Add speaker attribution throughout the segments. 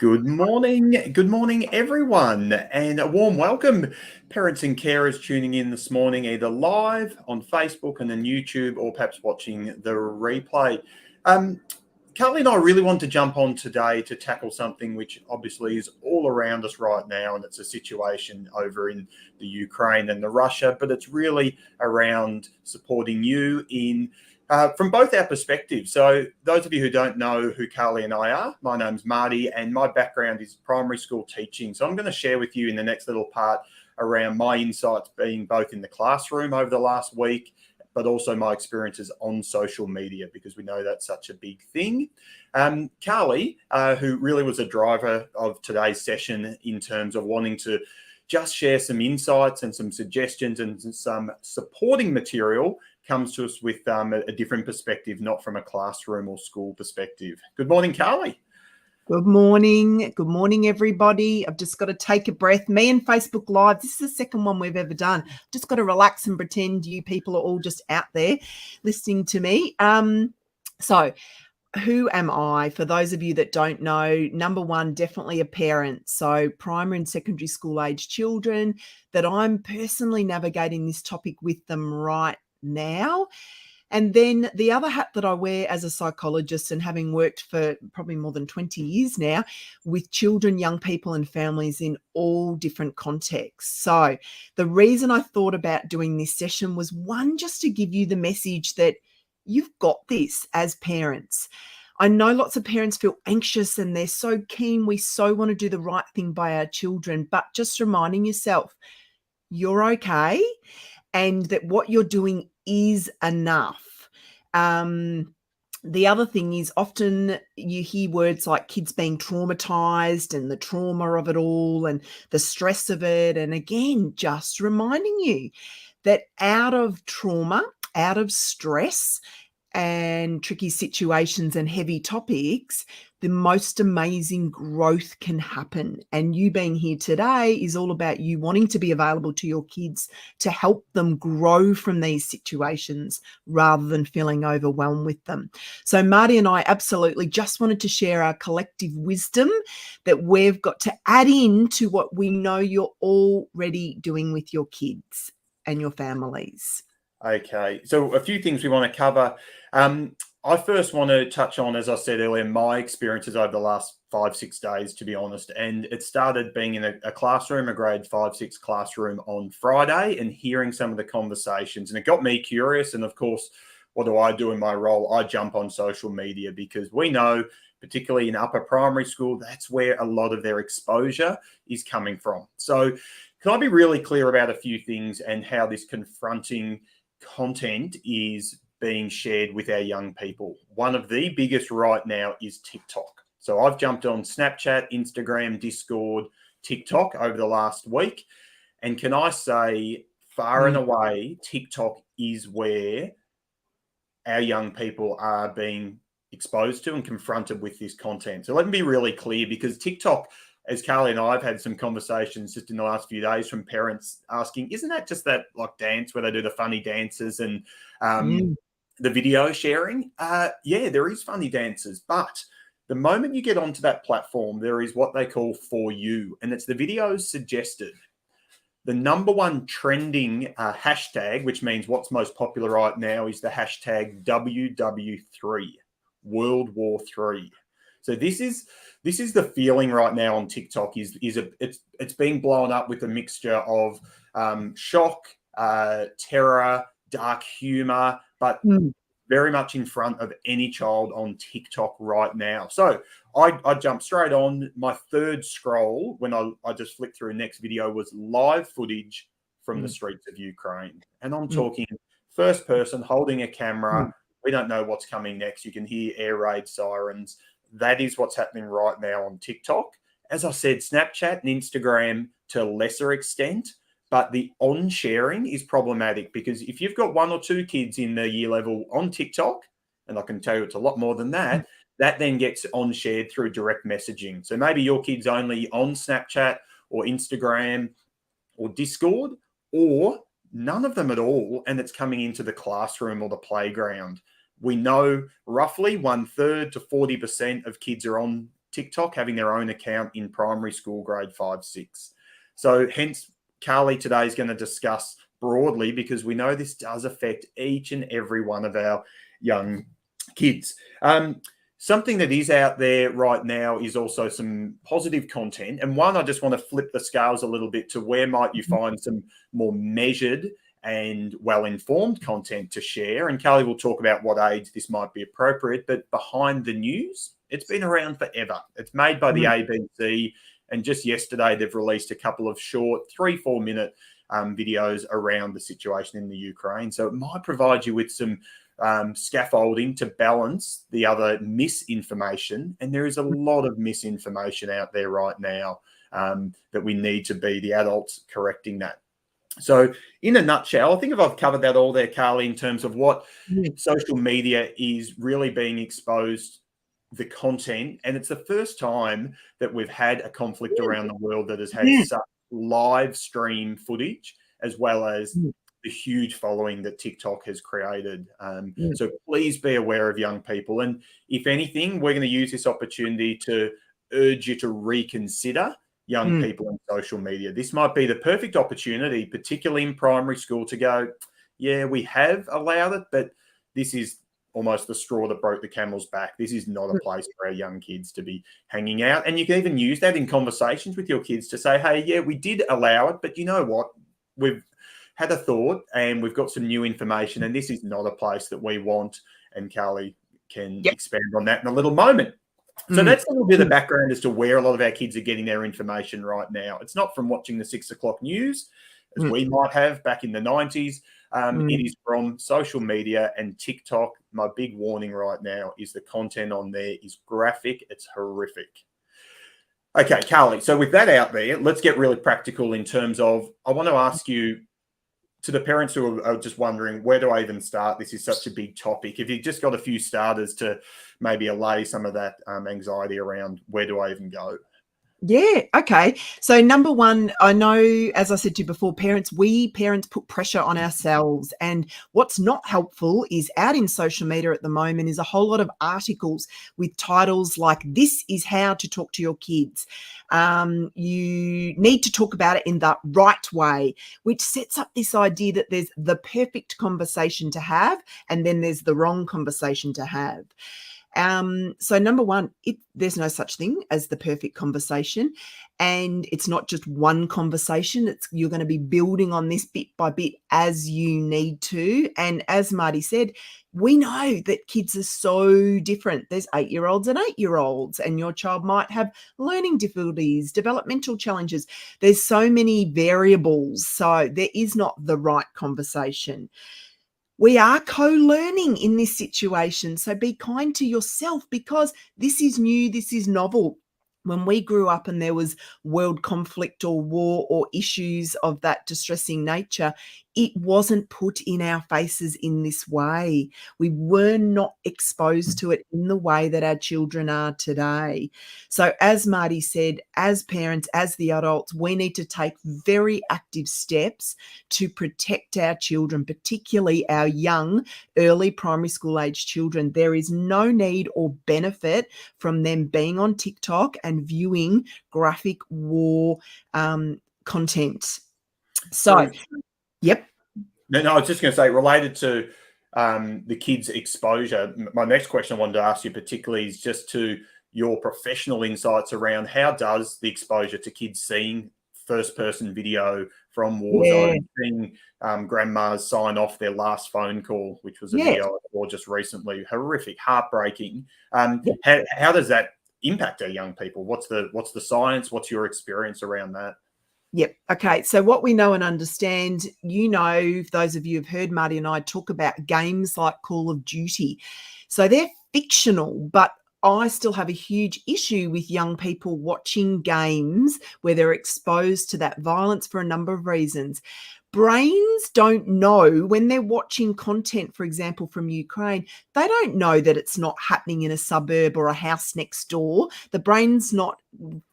Speaker 1: Good morning, everyone, and a warm welcome, parents and carers tuning in this morning, either live on Facebook and then YouTube, or perhaps watching the replay. Carley and I really want to jump on today to tackle something which obviously is all around us right now, and it's a situation over in the Ukraine and the Russia, but it's really around supporting you in from both our perspectives. So those of you who don't know who Carley and I are, my name's Marty, and my background is primary school teaching. So I'm going to share with you in the next little part around my insights being both in the classroom over the last week, but also my experiences on social media, because we know that's such a big thing. Carley, who really was a driver of today's session in terms of wanting to just share some insights and some suggestions and some supporting material, comes to us with a different perspective, not from a classroom or school perspective. Good morning, Carley.
Speaker 2: Good morning. Good morning, everybody. I've just got to take a breath. Me and Facebook Live, this is the second one we've ever done. Just got to relax and pretend you people are all just out there listening to me. So who am I? For those of you that don't know, number one, definitely a parent. So primary and secondary school age children that I'm personally navigating this topic with them right now. And then the other hat that I wear as a psychologist, and having worked for probably more than 20 years now with children, young people and families in all different contexts. So the reason I thought about doing this session was, one, just to give you the message that you've got this as parents. I know lots of parents feel anxious and they're so keen. We so want to do the right thing by our children, but just reminding yourself, you're okay, and that what you're doing is enough. The other thing is, often you hear words like kids being traumatized and the trauma of it all and the stress of it. And again, just reminding you that out of trauma, out of stress and tricky situations and heavy topics, the most amazing growth can happen. And you being here today is all about you wanting to be available to your kids to help them grow from these situations rather than feeling overwhelmed with them. So Marty and I absolutely just wanted to share our collective wisdom that we've got to add in to what we know you're already doing with your kids and your families.
Speaker 1: Okay, so a few things we want to cover. I first want to touch on, as I said earlier, my experiences over the last 5-6 days, to be honest. And it started being in a classroom, a grade 5-6 classroom on Friday, and hearing some of the conversations. And it got me curious. And of course, what do I do in my role? I jump on social media, because we know, particularly in upper primary school, that's where a lot of their exposure is coming from. So can I be really clear about a few things and how this confronting content is being shared with our young people? One of the biggest right now is TikTok. So I've jumped on Snapchat, Instagram, Discord, TikTok over the last week. And can I say, far and away, TikTok is where our young people are being exposed to and confronted with this content. So let me be really clear, because TikTok, as Carley and I have had some conversations just in the last few days from parents asking, isn't that just that like dance where they do the funny dances and the video sharing? Yeah, there is funny dances, but the moment you get onto that platform, there is what they call For You, and it's the videos suggested. The number one trending hashtag, which means what's most popular right now, is the hashtag WW3, World War III. So this is the feeling right now on TikTok. It's being blown up with a mixture of shock, terror, dark humor, but very much in front of any child on TikTok right now. So I jumped straight on. My third scroll, when I just flicked through next video, was live footage from the streets of Ukraine. And I'm talking first person holding a camera. We don't know what's coming next. You can hear air raid sirens. That is what's happening right now on TikTok. As I said, Snapchat and Instagram to a lesser extent, but the on-sharing is problematic, because if you've got 1 or 2 kids in the year level on TikTok, and I can tell you it's a lot more than that, that then gets on-shared through direct messaging. So maybe your kid's only on Snapchat or Instagram or Discord, or none of them at all, and it's coming into the classroom or the playground. We know roughly 1/3 to 40% of kids are on TikTok, having their own account in primary school, grade 5, 6. So hence, Carley today is going to discuss broadly, because we know this does affect each and every one of our young kids. Something that is out there right now is also some positive content. And one, I just want to flip the scales a little bit to where might you find some more measured and well-informed content to share. And Carley will talk about what age this might be appropriate. But behind the news, it's been around forever. It's made by the ABC. And just yesterday, they've released a couple of short 3-4 minute videos around the situation in the Ukraine. So it might provide you with some scaffolding to balance the other misinformation. And there is a lot of misinformation out there right now that we need to be the adults correcting that. So in a nutshell, I think if I've covered that all there, Carley, in terms of what social media is really being exposed, the content, and it's the first time that we've had a conflict around the world that has had such live stream footage, as well as the huge following that TikTok has created. So please be aware of young people. And if anything, we're going to use this opportunity to urge you to reconsider young people on social media. This might be the perfect opportunity, particularly in primary school, to go, yeah, we have allowed it, but this is almost the straw that broke the camel's back. This is not a place for our young kids to be hanging out. And you can even use that in conversations with your kids to say, hey, yeah, we did allow it, but you know what? We've had a thought and we've got some new information, and this is not a place that we want. And Carley can expand on that in a little moment. So that's a little bit of background as to where a lot of our kids are getting their information right now. It's not from watching the 6 o'clock news, as we might have back in the 90s. It is from social media and TikTok. My big warning right now is the content on there is graphic. It's horrific. Okay, Carley, so with that out there, let's get really practical in terms of, I want to ask you, to the parents who are just wondering, where do I even start? This is such a big topic. If you've just got a few starters to maybe allay some of that anxiety around, where do I even go?
Speaker 2: Yeah. Okay. So number one, I know, as I said to you before, we parents put pressure on ourselves. And what's not helpful is out in social media at the moment is a whole lot of articles with titles like, this is how to talk to your kids. You need to talk about it in the right way, which sets up this idea that there's the perfect conversation to have, and then there's the wrong conversation to have. So number one, there's no such thing as the perfect conversation, and it's not just one conversation. You're going to be building on this bit by bit as you need to. And as Marty said, we know that kids are so different. There's 8-year-olds and 8-year-olds, and your child might have learning difficulties, developmental challenges. There's so many variables. So there is not the right conversation. We are co-learning in this situation. So be kind to yourself, because this is new, this is novel. When we grew up and there was world conflict or war or issues of that distressing nature, it wasn't put in our faces in this way. We were not exposed to it in the way that our children are today. So as Marty said, as parents, as the adults, we need to take very active steps to protect our children, particularly our young, early primary school age children. There is no need or benefit from them being on TikTok and viewing graphic war content. So yep.
Speaker 1: No, I was just going to say, related to the kids' exposure, my next question I wanted to ask you particularly is just to your professional insights around how does the exposure to kids seeing first-person video from war zone, seeing grandmas sign off their last phone call, which was a video I saw just recently, horrific, heartbreaking. How does that impact our young people? What's the science? What's your experience around that?
Speaker 2: Yep. Okay. So what we know and understand, those of you who've heard Marty and I talk about games like Call of Duty. So they're fictional, but I still have a huge issue with young people watching games where they're exposed to that violence for a number of reasons. Brains don't know when they're watching content, for example, from Ukraine, they don't know that it's not happening in a suburb or a house next door. The brain's not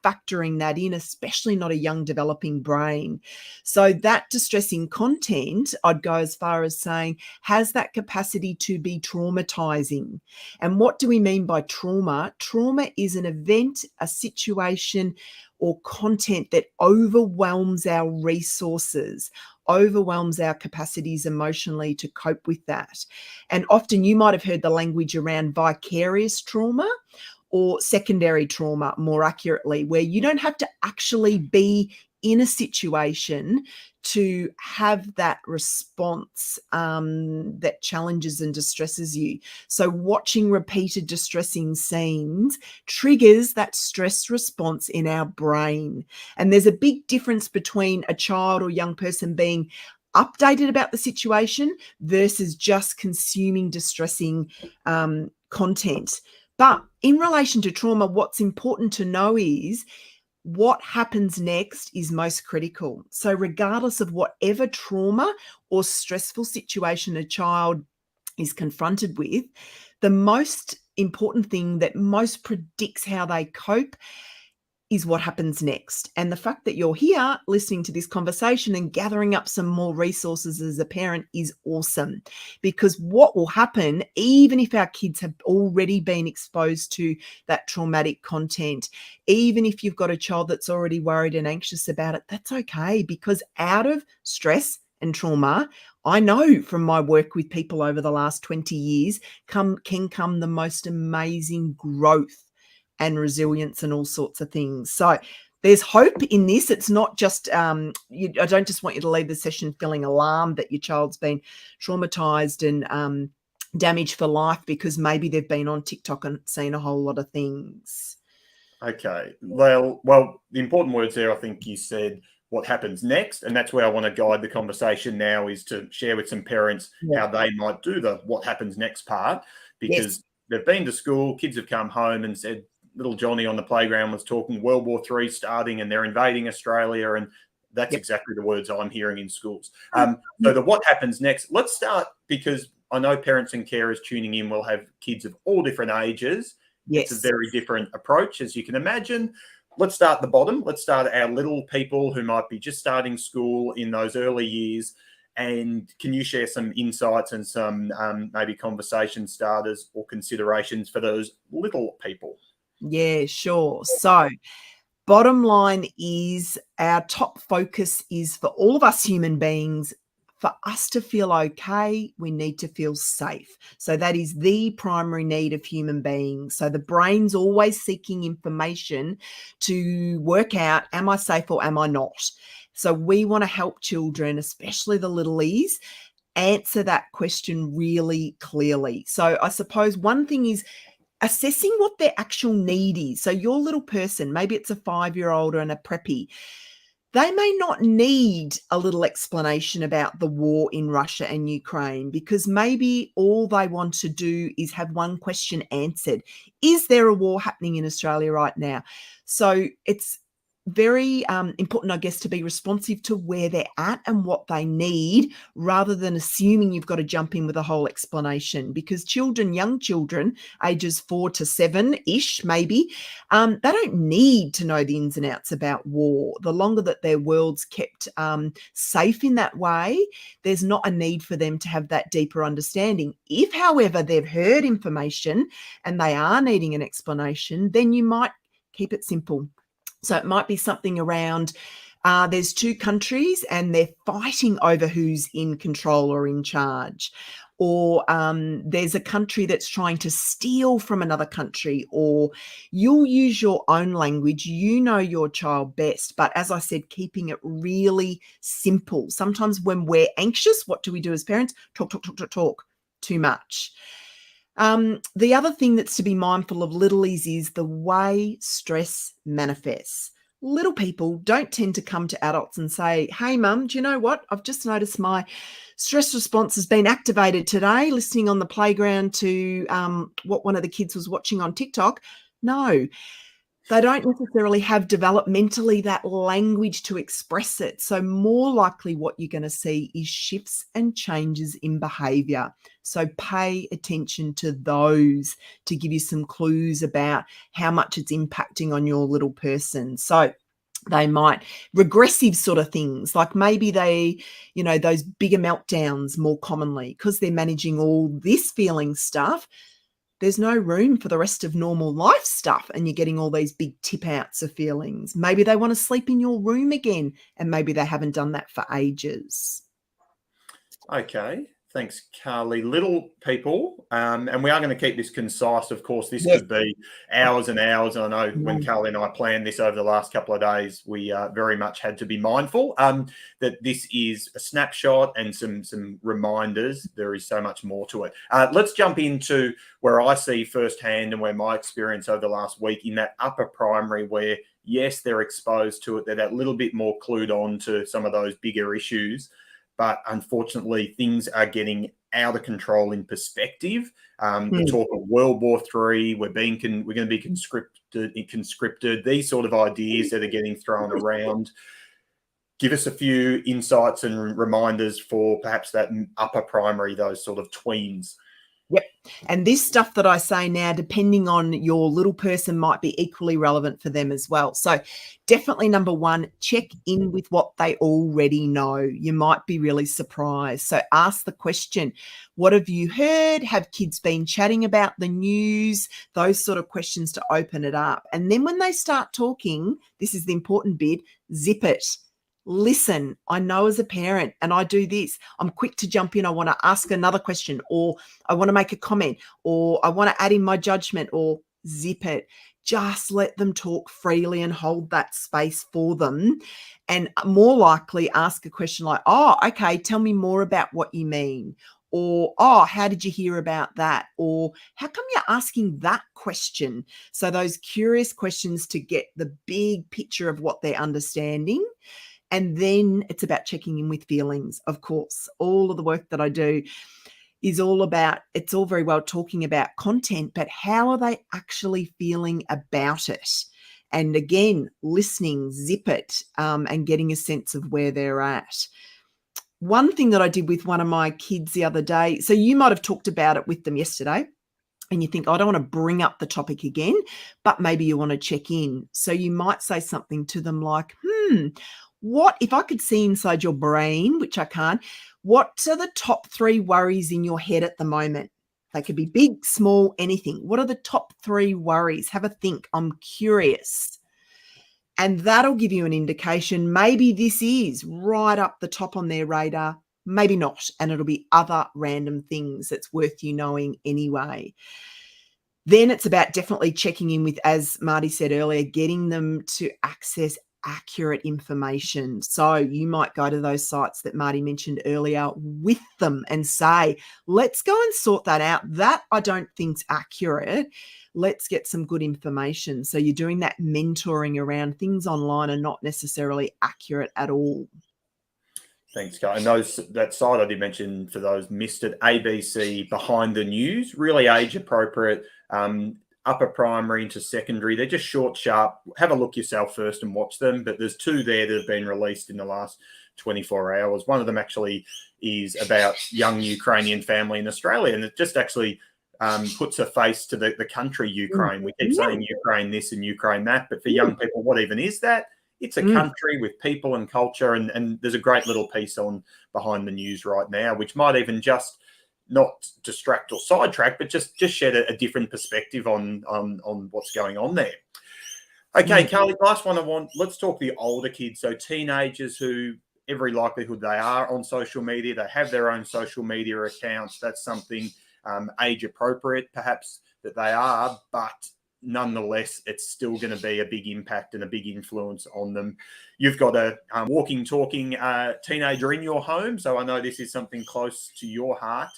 Speaker 2: factoring that in, especially not a young developing brain. So that distressing content, I'd go as far as saying, has that capacity to be traumatizing. And what do we mean by trauma? Trauma is an event, a situation, or content that overwhelms our resources, overwhelms our capacities emotionally to cope with that. And often you might have heard the language around vicarious trauma, or secondary trauma, more accurately, where you don't have to actually be in a situation to have that response that challenges and distresses you. So watching repeated distressing scenes triggers that stress response in our brain. And there's a big difference between a child or young person being updated about the situation versus just consuming distressing content. But in relation to trauma, what's important to know is what happens next is most critical. So regardless of whatever trauma or stressful situation a child is confronted with, the most important thing that most predicts how they cope is what happens next. And the fact that you're here listening to this conversation and gathering up some more resources as a parent is awesome, because what will happen, even if our kids have already been exposed to that traumatic content, even if you've got a child that's already worried and anxious about it, that's okay, because out of stress and trauma, I know from my work with people over the last 20 years, can come the most amazing growth and resilience and all sorts of things. So there's hope in this. It's not just, I don't just want you to leave the session feeling alarmed that your child's been traumatized and damaged for life because maybe they've been on TikTok and seen a whole lot of things.
Speaker 1: Okay. Well, the important words there, I think you said what happens next. And that's where I want to guide the conversation now, is to share with some parents how they might do the what happens next part, because they've been to school, kids have come home and said, little Johnny on the playground was talking World War III starting and they're invading Australia. And that's exactly the words I'm hearing in schools. So the what happens next, let's start, because I know parents and carers tuning in will have kids of all different ages. It's a very different approach, as you can imagine. Let's start at the bottom. Let's start at our little people who might be just starting school in those early years. And can you share some insights and some maybe conversation starters or considerations for those little people?
Speaker 2: Yeah, sure. So bottom line is our top focus is for all of us human beings. For us to feel okay, we need to feel safe. So that is the primary need of human beings. So the brain's always seeking information to work out, am I safe or am I not? So we want to help children, especially the littlies, answer that question really clearly. So I suppose one thing is assessing what their actual need is. So your little person, maybe it's a 5-year-old and a preppy, they may not need a little explanation about the war in Russia and Ukraine, because maybe all they want to do is have one question answered. Is there a war happening in Australia right now? So it's very important, I guess, to be responsive to where they're at and what they need, rather than assuming you've got to jump in with a whole explanation, because children, young children, ages 4 to 7-ish maybe, they don't need to know the ins and outs about war. The longer that their world's kept safe in that way, there's not a need for them to have that deeper understanding. If, however, they've heard information and they are needing an explanation, then you might keep it simple. So it might be something around there's 2 countries and they're fighting over who's in control or in charge. Or there's a country that's trying to steal from another country, or you'll use your own language. You know your child best. But as I said, keeping it really simple. Sometimes when we're anxious, what do we do as parents? Talk too much. The other thing that's to be mindful of littlies is the way stress manifests. Little people don't tend to come to adults and say, hey, mum, do you know what? I've just noticed my stress response has been activated today, listening on the playground to what one of the kids was watching on TikTok. No. They don't necessarily have developmentally that language to express it. So more likely what you're going to see is shifts and changes in behavior. So pay attention to those to give you some clues about how much it's impacting on your little person. So they might regressive sort of things, like maybe they, those bigger meltdowns more commonly because they're managing all this feeling stuff. There's no room for the rest of normal life stuff, and you're getting all these big tip outs of feelings. Maybe they want to sleep in your room again, and maybe they haven't done that for ages.
Speaker 1: Okay. Thanks, Carly. Little people, and we are going to keep this concise. Of course, this could be hours and hours. And I know when Carly and I planned this over the last couple of days, we very much had to be mindful that this is a snapshot and some reminders. There is so much more to it. Let's jump into where I see firsthand and where my experience over the last week in that upper primary where, yes, they're exposed to it. They're that little bit more clued on to some of those bigger issues. But unfortunately, things are getting out of control in perspective. The talk of World War III, we're going to be conscripted, these sort of ideas that are getting thrown around. Give us a few insights and reminders for perhaps that upper primary, those sort of tweens.
Speaker 2: Yep. And this stuff that I say now, depending on your little person, might be equally relevant for them as well. So definitely, number one, check in with what they already know. You might be really surprised. So ask the question, what have you heard? Have kids been chatting about the news? Those sort of questions to open it up. And then when they start talking, this is the important bit, zip it. Listen, I know as a parent, and I do this, I'm quick to jump in. I want to ask another question, or I want to make a comment, or I want to add in my judgment, or zip it. Just let them talk freely and hold that space for them. And more likely ask a question like, oh, okay, tell me more about what you mean. Or, oh, how did you hear about that? Or how come you're asking that question? So those curious questions to get the big picture of what they're understanding. And then it's about checking in with feelings. Of course, all of the work that I do is all about, it's all very well talking about content, but how are they actually feeling about it? And again, listening, zip it, and getting a sense of where they're at. One thing that I did with one of my kids the other day, so you might have talked about it with them yesterday, and you think, I don't want to bring up the topic again, but maybe you want to check in. So you might say something to them like, what if I could see inside your brain, which I can't, what are the top 3 worries in your head at the moment? They could be big, small, anything. What are the top 3 worries? Have a think. I'm curious. And that'll give you an indication. Maybe this is right up the top on their radar, maybe not. And it'll be other random things that's worth you knowing anyway. Then it's about definitely checking in with, as Marty said earlier, getting them to access accurate information. So you might go to those sites that Marty mentioned earlier with them and say, let's go and sort that out. That I don't think's accurate. Let's get some good information. So you're doing that mentoring around things online are not necessarily accurate at all.
Speaker 1: Thanks, Carl. And that site I did mention, for those missed it, ABC Behind the News, really age appropriate, upper primary into secondary. They're just short, sharp. Have a look yourself first and watch them. But there's 2 there that have been released in the last 24 hours. One of them actually is about young Ukrainian family in Australia, and it just actually puts a face to the country Ukraine. We keep saying Ukraine this and Ukraine that, but for young people, what even is that? It's a country with people and culture, and there's a great little piece on Behind the News right now, which might even just not distract or sidetrack, but just shed a different perspective on what's going on there. Okay, Carly, last one let's talk the older kids. So teenagers who, every likelihood they are on social media, they have their own social media accounts. That's something age appropriate, perhaps, that they are, but nonetheless, it's still going to be a big impact and a big influence on them. You've got a walking, talking teenager in your home, so I know this is something close to your heart.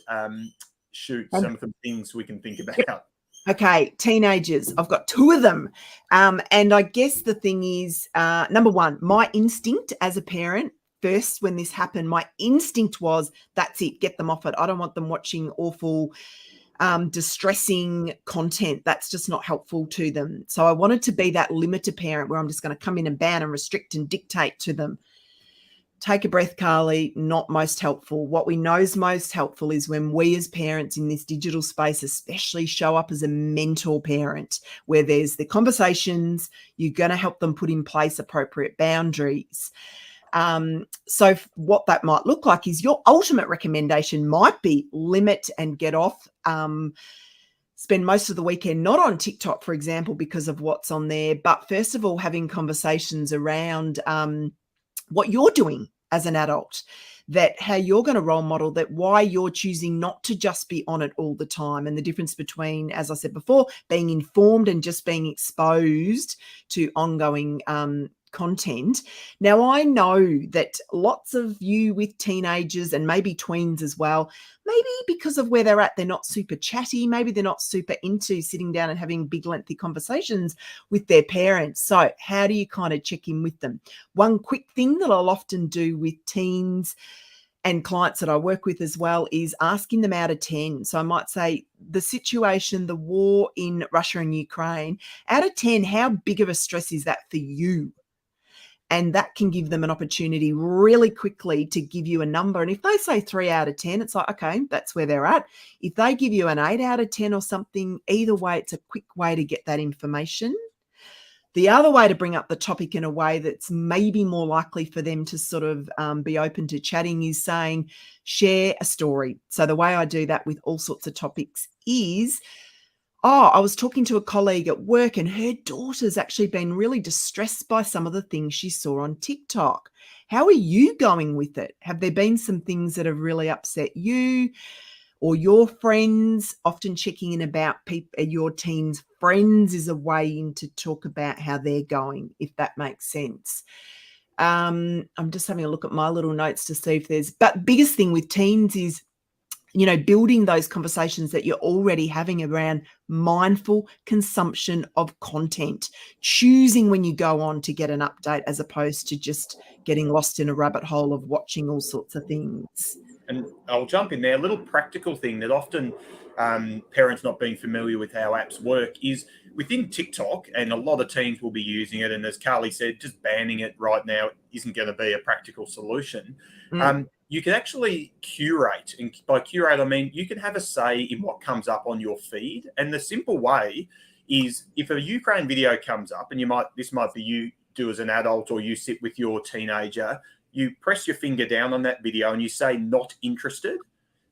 Speaker 1: Shoot some of the things we can think about.
Speaker 2: Okay, teenagers. I've got 2 of them. And I guess the thing is, number one, my instinct as a parent, first when this happened, my instinct was, that's it, get them off it. I don't want them watching awful distressing content. That's just not helpful to them. So I wanted to be that limiter parent where I'm just going to come in and ban and restrict and dictate to them. Take a breath, Carly, not most helpful. What we know is most helpful is when we as parents in this digital space especially show up as a mentor parent, where there's the conversations, you're going to help them put in place appropriate boundaries. So what that might look like is your ultimate recommendation might be limit and get off. Spend most of the weekend not on TikTok, for example, because of what's on there. But first of all, having conversations around what you're doing as an adult, that how you're going to role model that, why you're choosing not to just be on it all the time, and the difference between, as I said before, being informed and just being exposed to ongoing content. Now, I know that lots of you with teenagers and maybe tweens as well, maybe because of where they're at, they're not super chatty. Maybe they're not super into sitting down and having big, lengthy conversations with their parents. So how do you kind of check in with them? One quick thing that I'll often do with teens and clients that I work with as well is asking them out of 10. So I might say the situation, the war in Russia and Ukraine, out of 10, how big of a stress is that for you? And that can give them an opportunity really quickly to give you a number. And if they say 3 out of 10, it's like, okay, that's where they're at. If they give you an 8 out of 10 or something, either way, it's a quick way to get that information. The other way to bring up the topic in a way that's maybe more likely for them to sort of be open to chatting is saying, share a story. So the way I do that with all sorts of topics is, I was talking to a colleague at work and her daughter's actually been really distressed by some of the things she saw on TikTok. How are you going with it? Have there been some things that have really upset you or your friends? Often checking in about your teens' friends is a way in to talk about how they're going, if that makes sense. I'm just having a look at my little notes to see if there's, but biggest thing with teens is, building those conversations that you're already having around mindful consumption of content, choosing when you go on to get an update as opposed to just getting lost in a rabbit hole of watching all sorts of things.
Speaker 1: And I'll jump in there. A little practical thing that often parents not being familiar with how apps work is within TikTok, and a lot of teens will be using it. And as Carly said, just banning it right now isn't going to be a practical solution. You can actually curate. And by curate, I mean you can have a say in what comes up on your feed. And the simple way is if a Ukraine video comes up, and this might be you do as an adult, or you sit with your teenager, you press your finger down on that video and you say not interested.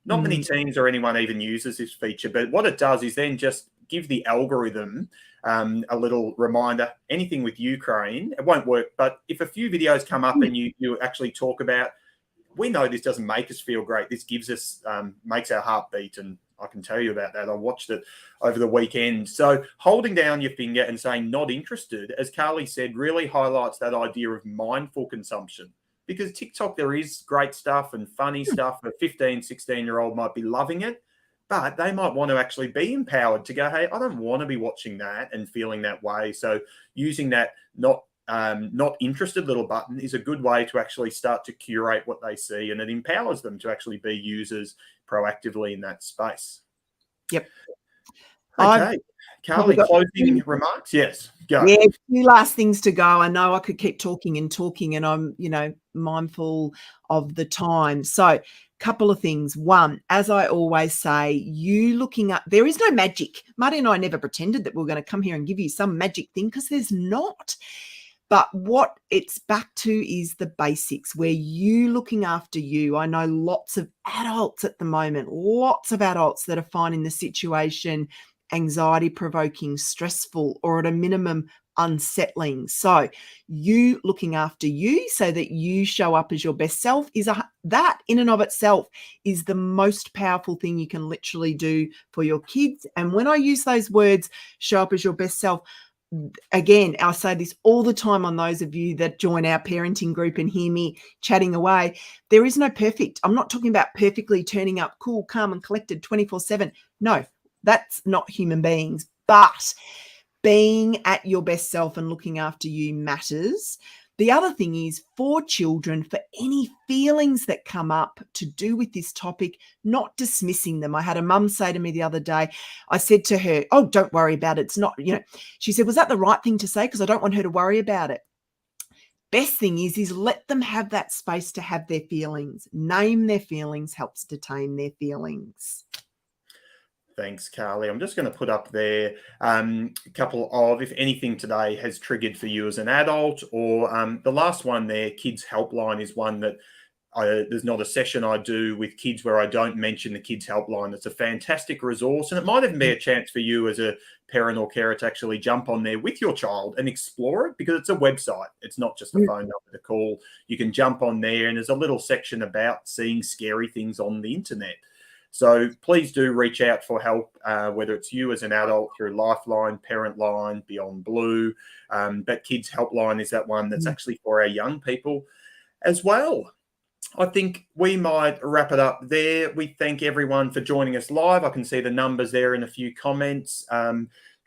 Speaker 1: Not many teens or anyone even uses this feature, but what it does is then just give the algorithm a little reminder. Anything with Ukraine, it won't work, but if a few videos come up and you actually talk about, we know this doesn't make us feel great. This gives us, makes our heart beat. And I can tell you about that. I watched it over the weekend. So holding down your finger and saying not interested, as Carly said, really highlights that idea of mindful consumption. Because TikTok, there is great stuff and funny stuff. A 15, 16-year-old might be loving it, but they might want to actually be empowered to go, hey, I don't want to be watching that and feeling that way. So using that not interested little button is a good way to actually start to curate what they see, and it empowers them to actually be users proactively in that space.
Speaker 2: Yep.
Speaker 1: Okay. Carly, closing remarks? Yes, go.
Speaker 2: Yeah, a few last things to go. I know I could keep talking, and I'm, mindful of the time. So couple of things. One, as I always say, there is no magic. Marty and I never pretended that we were going to come here and give you some magic thing, because there's not. But what it's back to is the basics, where you looking after you. I know lots of adults at the moment, lots of adults that are finding the situation anxiety provoking, stressful, or at a minimum unsettling. So you looking after you so that you show up as your best self that in and of itself is the most powerful thing you can literally do for your kids. And when I use those words, show up as your best self, again, I'll say this all the time on those of you that join our parenting group and hear me chatting away. There is no perfect. I'm not talking about perfectly turning up cool, calm and collected 24/7. No, that's not human beings. But being at your best self and looking after you matters. The other thing is for children, for any feelings that come up to do with this topic, not dismissing them. I had a mum say to me the other day, I said to her, oh, don't worry about it. It's not, she said, was that the right thing to say? Because I don't want her to worry about it. Best thing is let them have that space to have their feelings. Name their feelings helps to tame their feelings.
Speaker 1: Thanks, Carly. I'm just going to put up there a couple of, if anything today has triggered for you as an adult, or the last one there, Kids Helpline, is one that there's not a session I do with kids where I don't mention the Kids Helpline. It's a fantastic resource, and it might even be a chance for you as a parent or carer to actually jump on there with your child and explore it, because it's a website. It's not just a phone number to call. You can jump on there, and there's a little section about seeing scary things on the internet. So please do reach out for help, whether it's you as an adult through Lifeline, Parent Line, Beyond Blue. But Kids Helpline is that one that's actually for our young people as well. I think we might wrap it up there. We thank everyone for joining us live. I can see the numbers there in a few comments.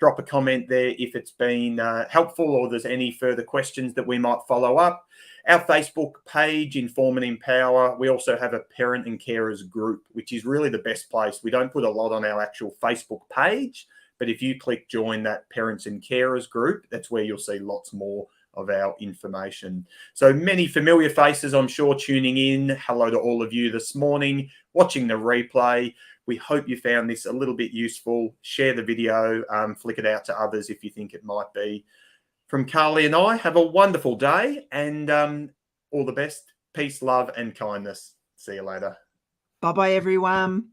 Speaker 1: Drop a comment there if it's been helpful, or there's any further questions that we might follow up. Our Facebook page, Inform and Empower. We also have a parent and carers group, which is really the best place. We don't put a lot on our actual Facebook page, but if you click join that parents and carers group, that's where you'll see lots more of our information. So many familiar faces, I'm sure, tuning in. Hello to all of you this morning, watching the replay. We hope you found this a little bit useful. Share the video, flick it out to others if you think it might be. From Carly and I, have a wonderful day, and all the best. Peace, love, and kindness. See you later.
Speaker 2: Bye-bye, everyone.